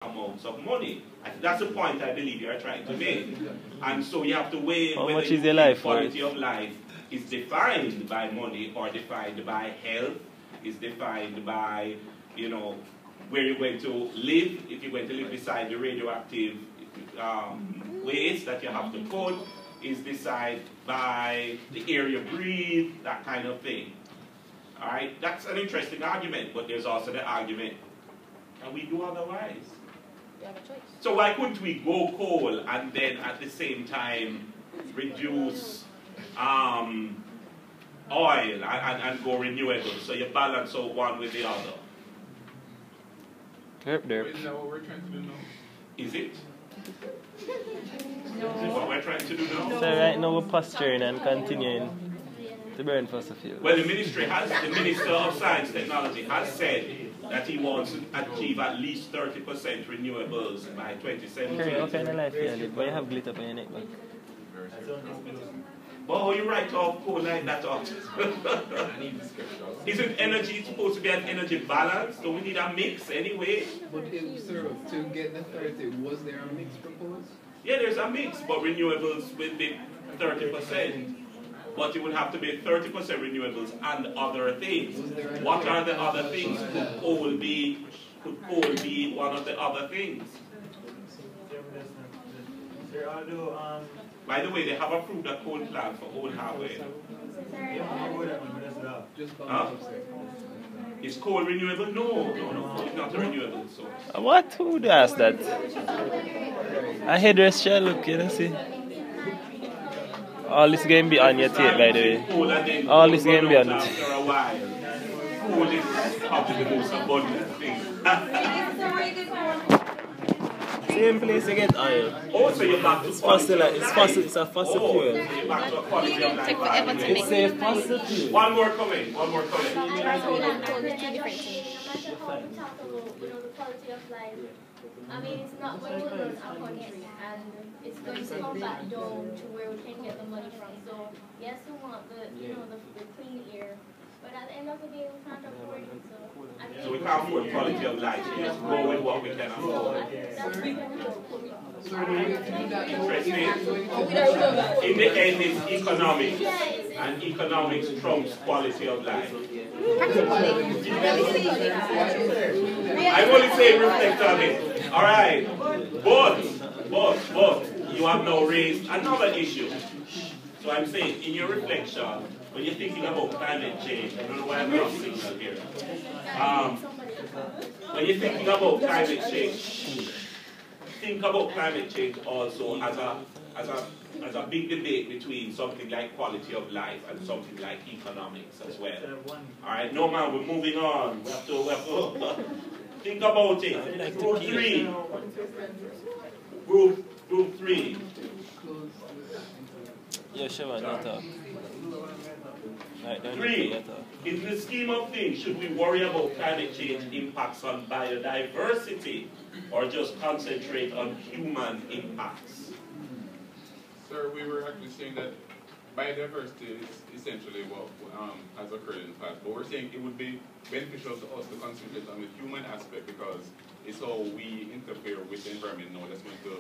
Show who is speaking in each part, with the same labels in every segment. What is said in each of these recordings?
Speaker 1: amounts of money. That's the point I believe you are trying to make. And so you have to weigh
Speaker 2: how
Speaker 1: whether
Speaker 2: much is your life
Speaker 1: quality of life is defined by money or defined by health, is defined by, you know, where you're going to live, if you're going to live beside the radioactive waste that you have to put, is decided by the air you breathe, that kind of thing. All right, that's an interesting argument, but there's also the argument, can we do otherwise?
Speaker 3: You have a choice.
Speaker 1: So why couldn't we go coal and then at the same time reduce oil and go renewable? So you balance out one with the other.
Speaker 4: Isn't that what we're trying to do now?
Speaker 1: Is it? No. Is it what we're trying to do now?
Speaker 2: So right now we're posturing and continuing to burn fossil fuels.
Speaker 1: Well, the Minister of Science Technology has said that he wants to achieve at least 30% renewables by 2017.
Speaker 2: Okay, what kind of life you live? Why you have glitter on your neck?
Speaker 1: Oh, you write off coal like that off. Isn't energy supposed to be an energy balance? Don't we need a mix anyway?
Speaker 4: But sir, to get the 30, was there a mix proposed?
Speaker 1: Yeah, there's a mix, but renewables will be 30%. But it would have to be 30% renewables and other things. What are the other things? Could coal be one of the other things? By the way, they have approved a coal plant for Old Harbour. Is coal renewable? No, coal is not a renewable source.
Speaker 2: What? Who would ask that? A headrest shall look, you know, see? All this game be on your tape, by the way. All this game be on it.
Speaker 1: Coal is probably the most abundant thing.
Speaker 2: Same place you get oil.
Speaker 1: Also, you're back to
Speaker 2: it's a fossil fuel.
Speaker 1: You're back to a quality of life argument.
Speaker 2: It's a fossil fuel.
Speaker 1: One more comment.
Speaker 3: Two different things.
Speaker 5: No matter how we talk about, the quality of life, I mean, it's not going to lose our country, and it's going to come back down to where we can get the money from. So, yes, we want the clean air, but at the end of the day, we can't afford it.
Speaker 1: So we can't afford quality of life. We just go with what we can afford. Interesting. In the end, it's economics, and economics trumps quality of life. I'm only saying reflect on it. All right, but you have now raised another issue. So I'm saying, in your reflection, when you're thinking about climate change, I don't know why I'm not signal here. When you're thinking about climate change, think about climate change also as a big debate between something like quality of life and something like economics as well. All right, no man, we're moving on. We have to think about it. Group 3. Group 3.
Speaker 2: Yeah, sure, man, not talk. Right,
Speaker 1: 3. In the scheme of things, should we worry about climate change impacts on biodiversity or just concentrate on human impacts?
Speaker 4: Sir, we were actually saying that biodiversity is essentially what has occurred in the past, but we're saying it would be beneficial to us to concentrate on the human aspect because it's how we interfere with the environment now that's going to...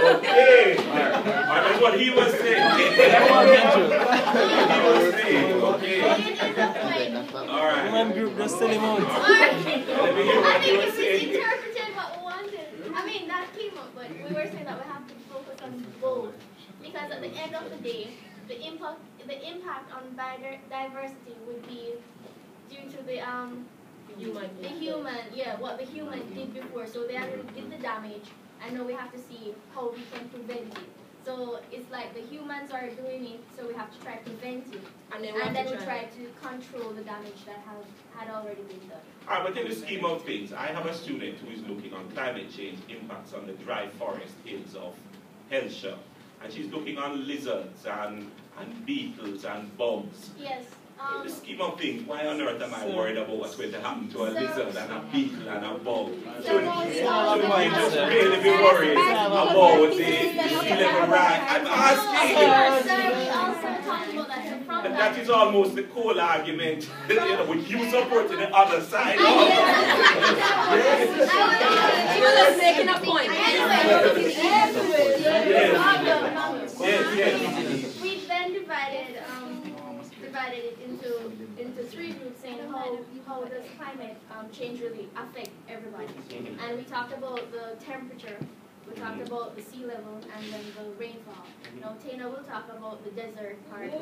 Speaker 1: Okay, that's what he was saying. All right.
Speaker 2: Human group just sell him out.
Speaker 5: I think if we interpreted what we wanted, I mean that came up, but we were saying that we have to focus on both because at the end of the day, the impact on biodiversity would be due to what the human did before. So they already did the damage, and now we have to see how we can prevent it. So it's like the humans are doing it, so we have to try to prevent it, and then we try to control the damage that had already been done.
Speaker 1: All right, but in the scheme of things, I have a student who is looking on climate change impacts on the dry forest hills of Hellshire, and she's looking on lizards and beetles and bugs.
Speaker 5: Yes.
Speaker 1: In the scheme of things, why on earth am I worried about what's going to happen to a lizard and a beetle and a bug? Shouldn't we just really be worried about the sea level rise? I'm asking.
Speaker 5: We also talked about that.
Speaker 1: And that is almost the core argument, with you supporting the other side.
Speaker 3: She was just making a point.
Speaker 1: Yes.
Speaker 5: We then divided it into three groups, saying how does climate change really affect everybody. And we talked about the temperature, we talked about the sea level, and then the rainfall. Now Tana will talk about the desert part.